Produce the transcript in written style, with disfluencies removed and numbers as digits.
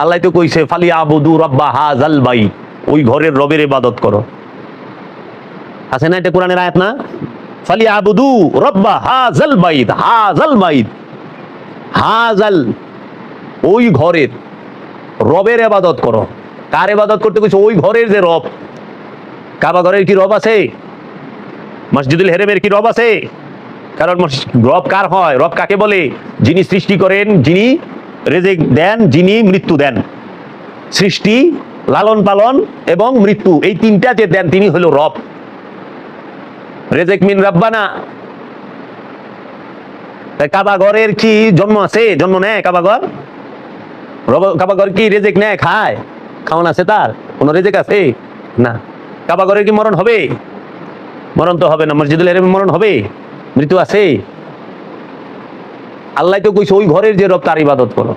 আল্লাহ তো কইছে ফালি আবুদু রাব্বা হাযাল বাইত, ওই ঘরের রবের ইবাদত করো। আছে না এটা কোরআনের আয়াত না? ফালি আবুদু রাব্বা হাযাল বাইত, হাযাল বাইত, হাযাল ওই ঘরের রবের ইবাদত করো। কার ইবাদত করতে কইছে? ওই ঘরের যে রব। কাবা ঘরের কি রব আছে? মসজিদুল হেরেমের কি রব আছে? কারণ রব কার হয়? রব কাকে বলে? যিনি সৃষ্টি করেন, যিনি রিজিক দেন, যিনি মৃত্যু দেন। সৃষ্টি, লালন পালন এবং মৃত্যু, এই তিনটা যে দেন তিনি হলো রব। রিজিক মিন রাব্বানা। তাই কাবা ঘরের কি জন্ম আছে? জন্ম নেয় কাবা ঘর? কাবা ঘর কি রিজিক নেয়, খায়? খাওয়ান আছে তার? কোন রিজিক আছে? না। কাবা ঘরের কি মরণ হবে? মরণ তো হবে না। মসজিদুল হারামে মরণ হবে? মৃত্যু আছে? আল্লাহ তো কইছে ওই ঘরের যে রব তার ইবাদত করো।